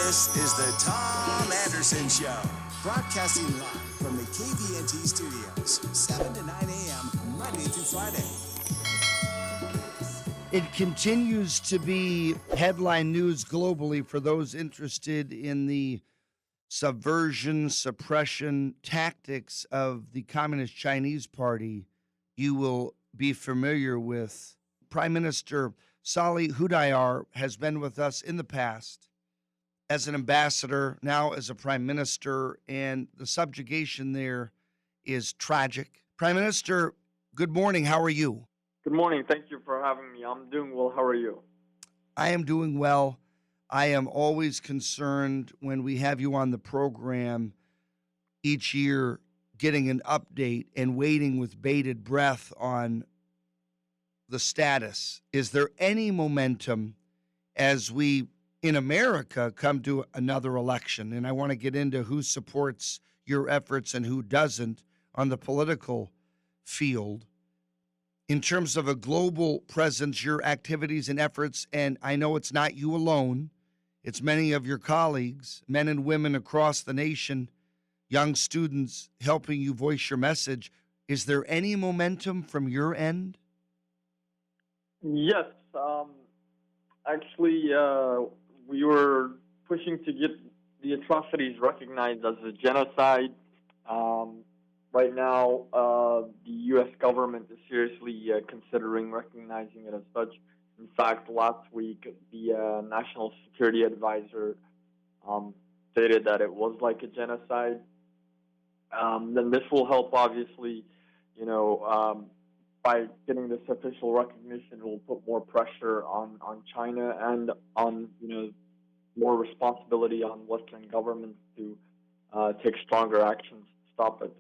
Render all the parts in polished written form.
This is the Tom Anderson Show, broadcasting live from the KVNT studios, 7 to 9 a.m., Monday through Friday. It continues to be headline news globally for those interested in the subversion, suppression tactics of the Communist Chinese Party. You will be familiar with Prime Minister Salih Hudayar has been with us in the past as an ambassador, now as a prime minister, and the subjugation there is tragic. Prime Minister, good morning. How are you? Good morning. Thank you for having me. I'm doing well. How are you? I am doing well. I am always concerned when we have you on the program each year getting an update and waiting with bated breath on the status. Is there any momentum as we in America come to another election? And I want to get into who supports your efforts and who doesn't on the political field. In terms of a global presence, your activities and efforts, and I know it's not you alone, it's many of your colleagues, men and women across the nation, young students helping you voice your message. Is there any momentum from your end? Yes. Actually, we were pushing to get the atrocities recognized as a genocide. Right now, the U.S. government is seriously considering recognizing it as such. In fact, last week, the National Security Advisor stated that it was like a genocide. Then this will help, obviously, by getting this official recognition, will put more pressure on China and on, more responsibility on Western governments to take stronger actions to stop it.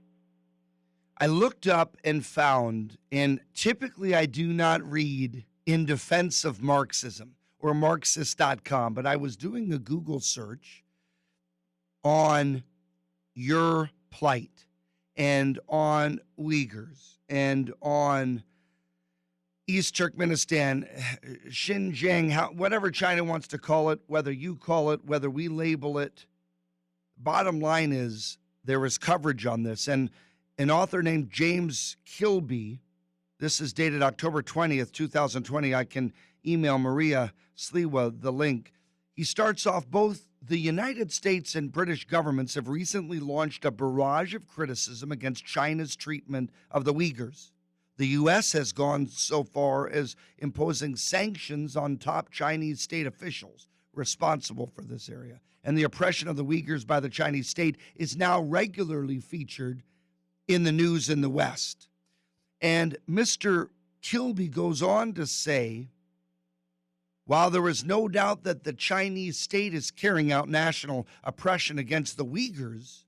I looked up and found, and typically I do not read in defense of Marxism or Marxist.com, but I was doing a Google search on your plight and on Uyghurs and on East Turkmenistan, Xinjiang, whatever China wants to call it, whether you call it, whether we label it. Bottom line is there is coverage on this. And an author named James Kilby, this is dated October 20th, 2020. I can email Maria Sliwa the link. He starts off, both the United States and British governments have recently launched a barrage of criticism against China's treatment of the Uyghurs. The U.S. has gone so far as imposing sanctions on top Chinese state officials responsible for this area. And the oppression of the Uyghurs by the Chinese state is now regularly featured in the news in the West. And Mr. Kilby goes on to say, while there is no doubt that the Chinese state is carrying out national oppression against the Uyghurs,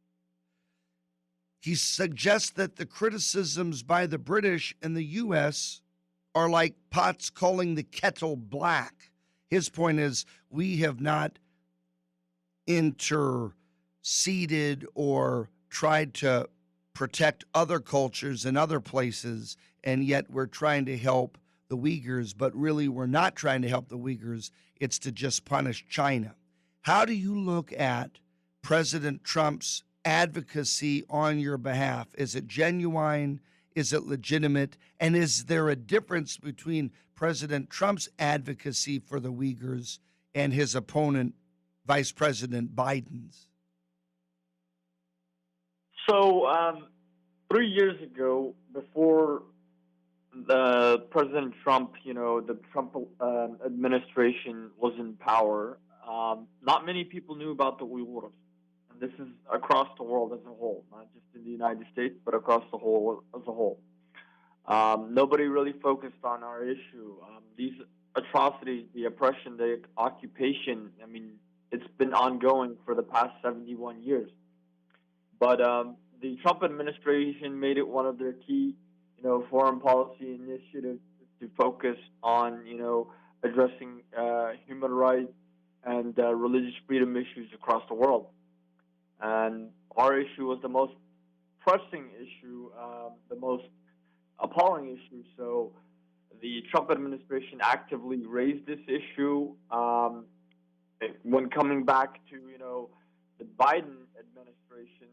he suggests that the criticisms by the British and the U.S. are like pots calling the kettle black. His point is, we have not interceded or tried to protect other cultures in other places, and yet we're trying to help the Uyghurs, but really we're not trying to help the Uyghurs. It's to just punish China. How do you look at President Trump's advocacy on your behalf? Is it genuine? Is it legitimate? And is there a difference between President Trump's advocacy for the Uyghurs and his opponent, Vice President Biden's? So 3 years ago, before President Trump, the Trump administration was in power, not many people knew about the Uyghurs. And this is across the world as a whole, not just in the United States, but across the whole as a whole. Nobody really focused on our issue. These atrocities, the oppression, the occupation, it's been ongoing for the past 71 years. But the Trump administration made it one of their key, foreign policy initiatives to focus on, addressing human rights and religious freedom issues across the world. And our issue was the most pressing issue, the most appalling issue. So the Trump administration actively raised this issue when coming back to, Biden administration,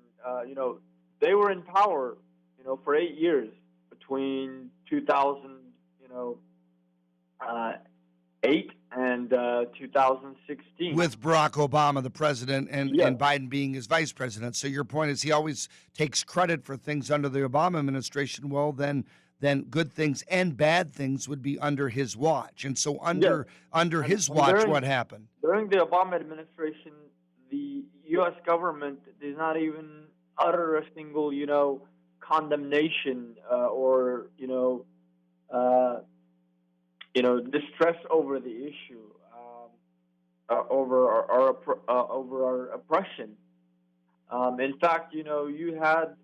they were in power, for 8 years between 2000, you know, 8 and 2016. With Barack Obama, the president, Yes. and Biden being his vice president. So your point is he always takes credit for things under the Obama administration. Well, then good things and bad things would be under his watch. And so under his watch, what happened? During the Obama administration, the U.S. government did not even utter a single, condemnation or distress over the issue, over our oppression. In fact, you had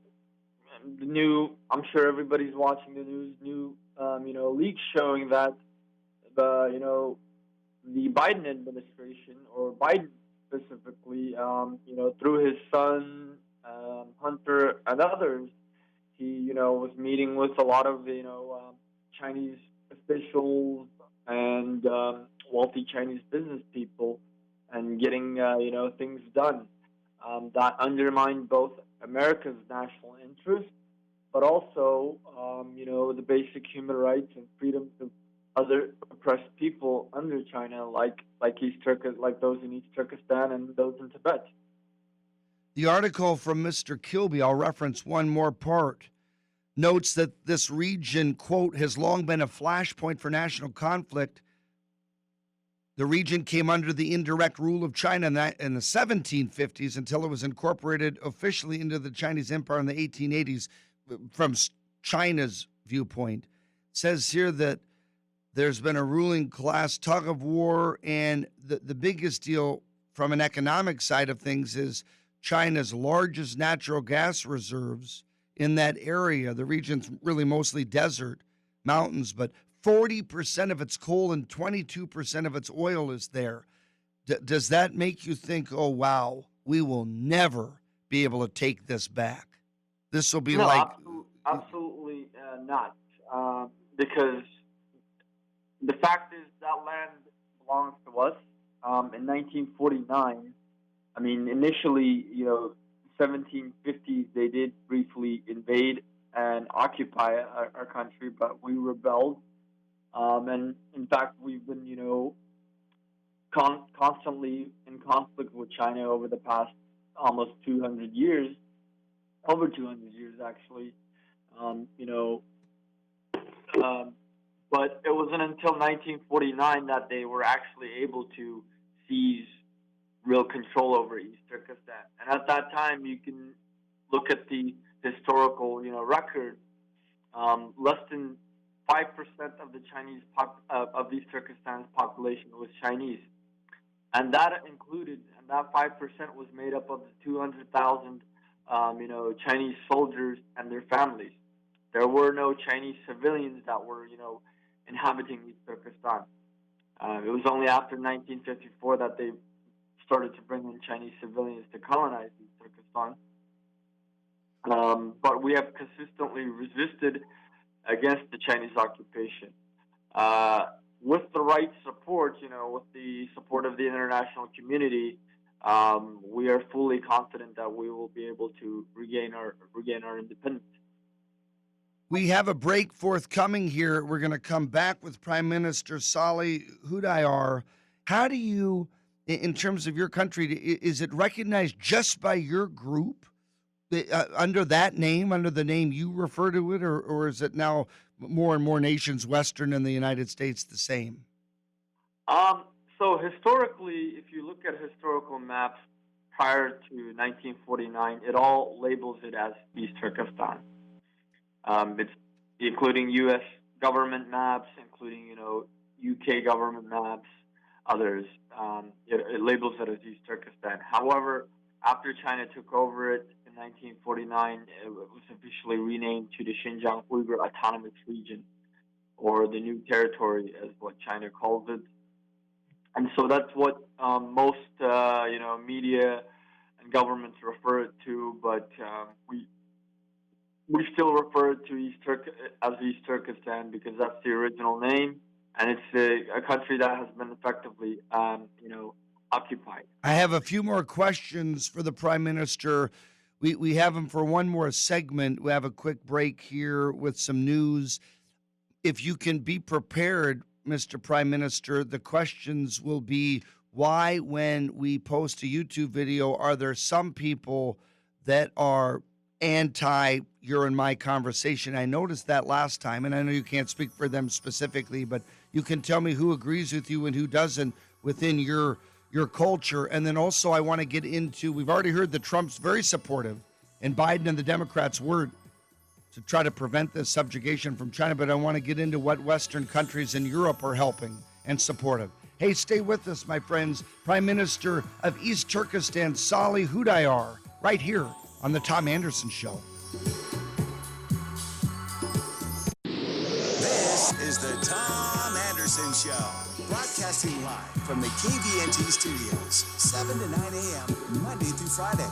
the new. I'm sure everybody's watching the news. New, leaks showing that the Biden administration, or Biden specifically, through his son Hunter and others, he was meeting with a lot of Chinese officials and wealthy Chinese business people, and getting things done that undermine both America's national interest, but also the basic human rights and freedoms of other oppressed people under China, like those in East Turkestan and those in Tibet. The article from Mr. Kilby, I'll reference one more part, notes that this region, quote, has long been a flashpoint for national conflict. The region came under the indirect rule of China in the 1750s until it was incorporated officially into the Chinese Empire in the 1880s. From China's viewpoint, it says here that there's been a ruling class tug of war, and the biggest deal from an economic side of things is China's largest natural gas reserves in that area. The region's really mostly desert, mountains, but 40% of its coal and 22% of its oil is there. Does that make you think, oh, wow, we will never be able to take this back? This will be absolutely not. Because the fact is that land belongs to us. In 1949, I mean, initially, 1750s, they did briefly invade and occupy our country, but we rebelled. And in fact, we've been, constantly in conflict with China over the past almost 200 years, over 200 years actually. But it wasn't until 1949 that they were actually able to seize real control over East Turkestan. And at that time, you can look at the historical, record. Less than 5% of the Chinese of East Turkestan's population was Chinese, and that 5% was made up of the 200,000, Chinese soldiers and their families. There were no Chinese civilians that were, inhabiting East Turkestan. It was only after 1954 that they started to bring in Chinese civilians to colonize East Turkestan. But we have consistently resisted against the Chinese occupation. With the right support, with the support of the international community, we are fully confident that we will be able to regain our independence. We have a break forthcoming here. We're going to come back with Prime Minister Salih Hudayar. How do you, in terms of your country, is it recognized just by your group under that name, under the name you refer to it, or is it now more and more nations, Western and the United States, the same? So historically, if you look at historical maps prior to 1949, it all labels it as East Turkestan. It's including U.S. government maps, including UK government maps, others. It labels it as East Turkestan. However, after China took over it in 1949, it was officially renamed to the Xinjiang Uyghur Autonomous Region, or the New Territory, as what China calls it. And so that's what most media and governments refer it to, but we still refer it to as East Turkestan because that's the original name, and it's a country that has been effectively occupied. I have a few more questions for the Prime Minister. We have him for one more segment. We have a quick break here with some news. If you can be prepared, Mr. Prime Minister, the questions will be why, when we post a YouTube video, are there some people that are anti your and my conversation? I noticed that last time, and I know you can't speak for them specifically, but you can tell me who agrees with you and who doesn't within your culture. And then also I want to get into, we've already heard that Trump's very supportive and Biden and the Democrats were to try to prevent this subjugation from China, but I want to get into what Western countries in Europe are helping and supportive. Hey, stay with us, my friends. Prime Minister of East Turkestan, Salih Hudayar, right here on the Tom Anderson Show. This is the Tom Anderson Show, broadcasting live from the KVNT studios, 7 to 9 a.m., Monday through Friday.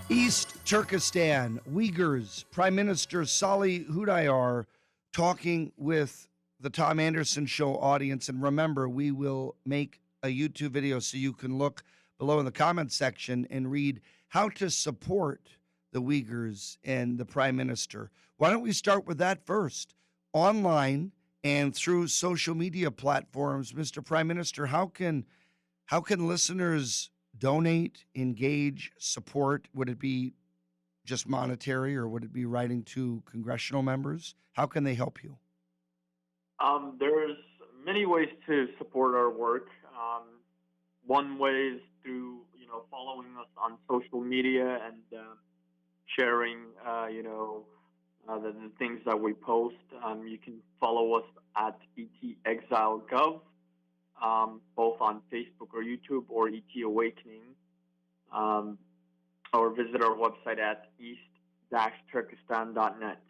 East Turkestan, Uyghurs, Prime Minister Salih Hudayar talking with the Tom Anderson Show audience. And remember, we will make a YouTube video so you can look below in the comment section and read how to support the Uyghurs and the Prime Minister. Why don't we start with that first? Online and through social media platforms, Mr. Prime Minister, how can listeners donate, engage, support? Would it be just monetary, or would it be writing to congressional members? How can they help you? There's many ways to support our work. One way is through following us on social media and sharing the things that we post. You can follow us at ETExile.gov, both on Facebook or YouTube, or ET Awakening, or visit our website at east-turkestan.net.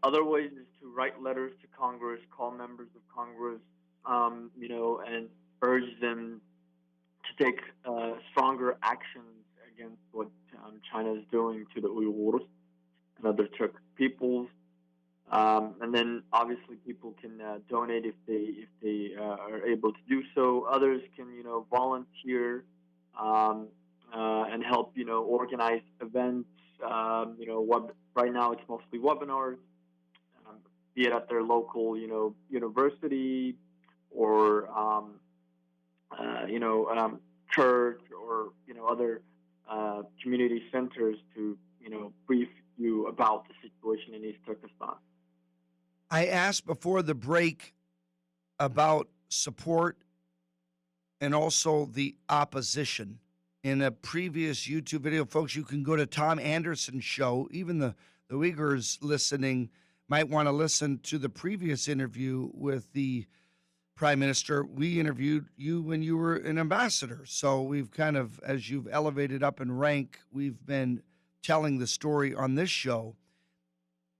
Other ways is to write letters to Congress, call members of Congress, and urge them to take stronger actions against what China is doing to the Uyghurs and other Turkic peoples. And then obviously people can donate if they are able to do so. Others can volunteer and help organize events. Right now it's mostly webinars, be it at their local university or church or other community centers to brief you about the situation in East Turkestan. I asked before the break about support and also the opposition. In a previous YouTube video, folks, you can go to Tom Anderson Show. Even the Uyghurs listening might want to listen to the previous interview with the Prime Minister. We interviewed you when you were an ambassador. So we've kind of, as you've elevated up in rank, we've been telling the story on this show.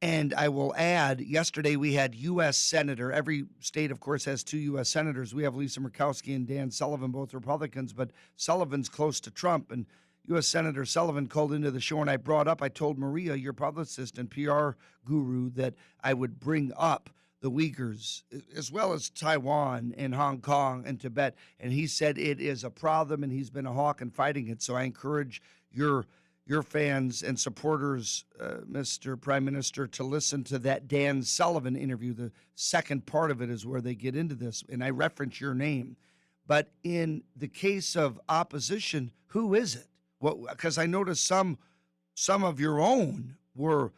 And I will add, yesterday we had U.S. Senator. Every state, of course, has two U.S. Senators. We have Lisa Murkowski and Dan Sullivan, both Republicans, but Sullivan's close to Trump. And U.S. Senator Sullivan called into the show, and I told Maria, your publicist and PR guru, that I would bring up the Uyghurs, as well as Taiwan and Hong Kong and Tibet. And he said it is a problem, and he's been a hawk in fighting it. So I encourage your fans and supporters, Mr. Prime Minister, to listen to that Dan Sullivan interview. The second part of it is where they get into this, and I reference your name. But in the case of opposition, who is it? Because I noticed some of your own were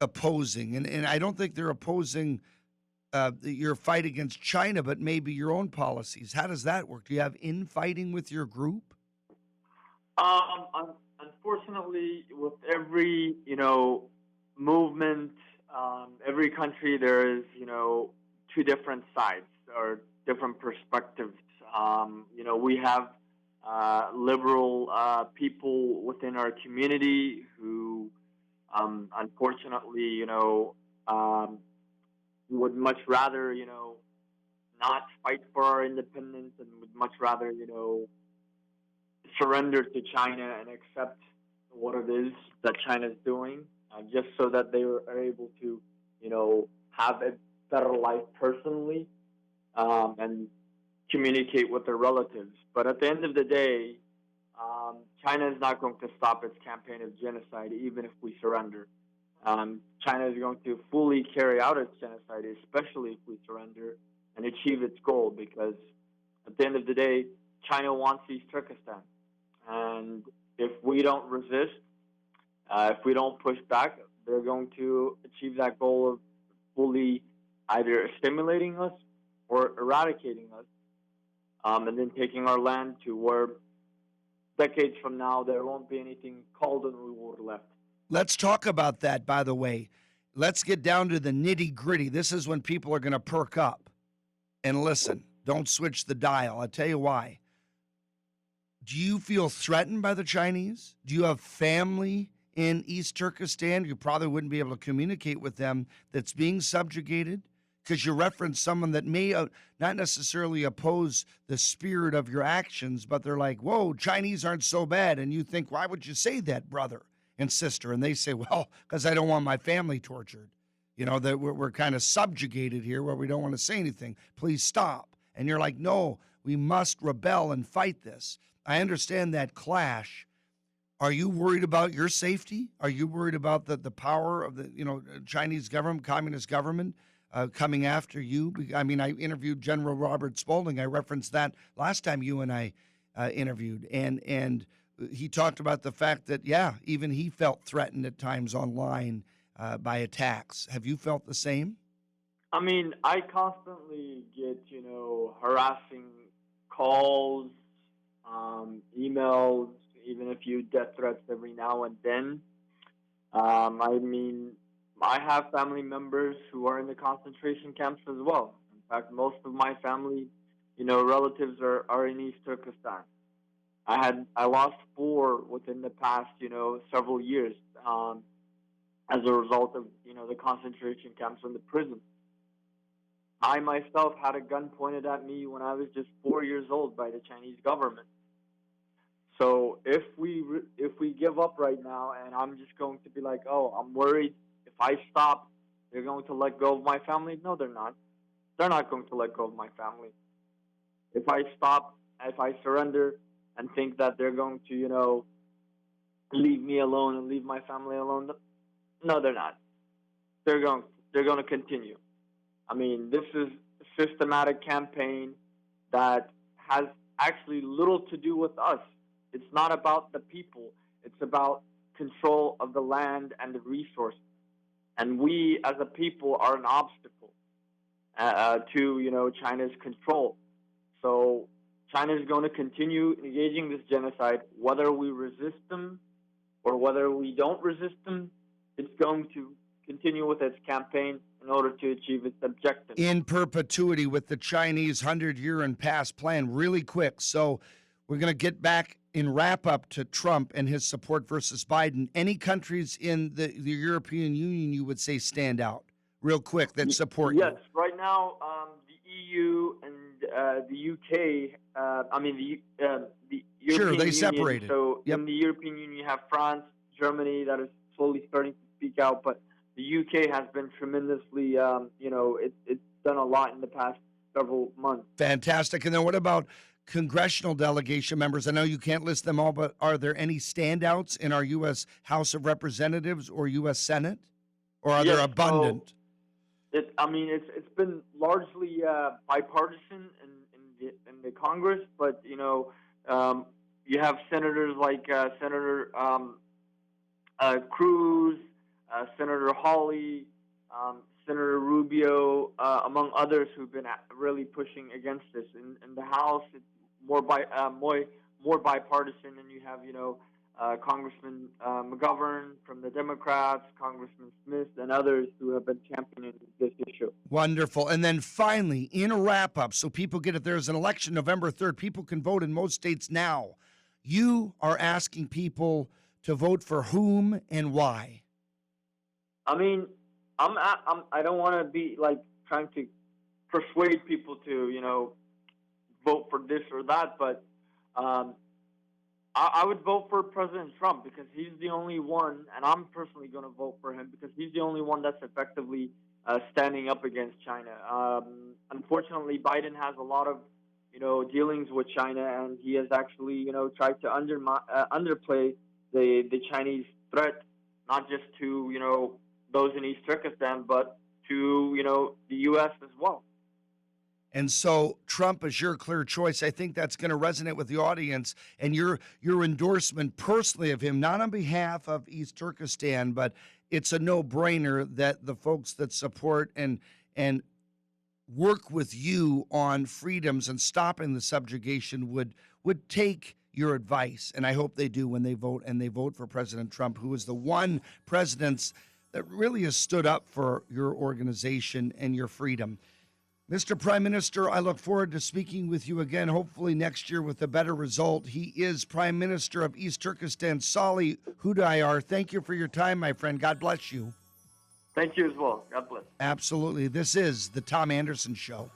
opposing, and I don't think they're opposing your fight against China, but maybe your own policies. How does that work? Do you have infighting with your group? Unfortunately, with every movement, every country, there is two different sides or different perspectives. We have liberal people within our community who, unfortunately, would much rather not fight for our independence and would much rather surrender to China and accept what it is that China is doing, just so that they are able to, have better life personally, and communicate with their relatives. But at the end of the day, China is not going to stop its campaign of genocide, even if we surrender. China is going to fully carry out its genocide, especially if we surrender and achieve its goal, because at the end of the day, China wants East Turkestan. And if we don't resist, if we don't push back, they're going to achieve that goal of fully either assimilating us or eradicating us, and then taking our land to where decades from now there won't be anything called an Uyghur left. Let's talk about that, by the way. Let's get down to the nitty gritty. This is when people are going to perk up and listen. Don't switch the dial. I'll tell you why. Do you feel threatened by the Chinese? Do you have family in East Turkestan? You probably wouldn't be able to communicate with them that's being subjugated, because you reference someone that may not necessarily oppose the spirit of your actions, but they're like, whoa, Chinese aren't so bad. And you think, why would you say that, brother and sister? And they say, well, because I don't want my family tortured. You know, that we're kind of subjugated here where we don't want to say anything. Please stop. And you're like, no, we must rebel and fight this. I understand that clash. Are you worried about your safety? Are you worried about the power of the Chinese government, communist government coming after you? I mean, I interviewed General Robert Spaulding. I referenced that last time you and I interviewed, and he talked about the fact that, yeah, even he felt threatened at times online by attacks. Have you felt the same? I mean, I constantly get, harassing calls, emails, even a few death threats every now and then. I mean, I have family members who are in the concentration camps as well. In fact, most of my family, relatives are in East Turkestan. I lost 4 within the past, several years, as a result of, the concentration camps and the prisons. I myself had a gun pointed at me when I was just 4 years old by the Chinese government. So if we give up right now, and I'm just going to be like, oh, I'm worried if I stop, they're going to let go of my family. No, they're not. They're not going to let go of my family. If I stop, if I surrender, and think that they're going to, leave me alone and leave my family alone, no, they're not. They're going to continue. I mean, this is a systematic campaign that has actually little to do with us. It's not about the people. It's about control of the land and the resources. And we, as a people, are an obstacle to, China's control. So China is going to continue engaging this genocide, whether we resist them or whether we don't resist them. It's going to continue with its campaign in order to achieve its objective. In perpetuity with the Chinese 100-year and past plan, really quick. So we're going to get back in wrap-up to Trump and his support versus Biden. Any countries in the European Union you would say stand out, real quick, that support you? Yes, right now the EU and the UK, the European Sure, they Union. separated. So Yep. in the European Union, you have France, Germany, that is slowly starting to speak out, but the UK has been tremendously, it's done a lot in the past several months. Fantastic. And then what about congressional delegation members? I know you can't list them all, but are there any standouts in our U.S. House of Representatives or U.S. Senate? Or are there abundant? So it's been largely bipartisan in the Congress, but, you have senators like Senator Cruz, Senator Hawley, Senator Rubio, among others who've been really pushing against this. In the House, it's more bipartisan, and you have Congressman McGovern from the Democrats, Congressman Smith, and others who have been championing this issue. Wonderful. And then finally, in a wrap-up, so people get it, there's an election November 3rd. People can vote in most states now. You are asking people to vote for whom and why? I mean, I don't want to be like trying to persuade people to, vote for this or that, but I would vote for President Trump because he's the only one, and I'm personally going to vote for him because he's the only one that's effectively standing up against China. Unfortunately, Biden has a lot of dealings with China, and he has actually tried to underplay the Chinese threat, not just to those in East Turkestan, but to the U.S. as well. And so Trump is your clear choice. I think that's going to resonate with the audience, and your endorsement personally of him, not on behalf of East Turkestan, but it's a no-brainer that the folks that support and work with you on freedoms and stopping the subjugation would take your advice. And I hope they do when they vote, and they vote for President Trump, who is the one president that really has stood up for your organization and your freedom. Mr. Prime Minister, I look forward to speaking with you again, hopefully next year with a better result. He is Prime Minister of East Turkestan, Salih Hudayar. Thank you for your time, my friend. God bless you. Thank you as well. God bless. Absolutely. This is the Tom Anderson Show.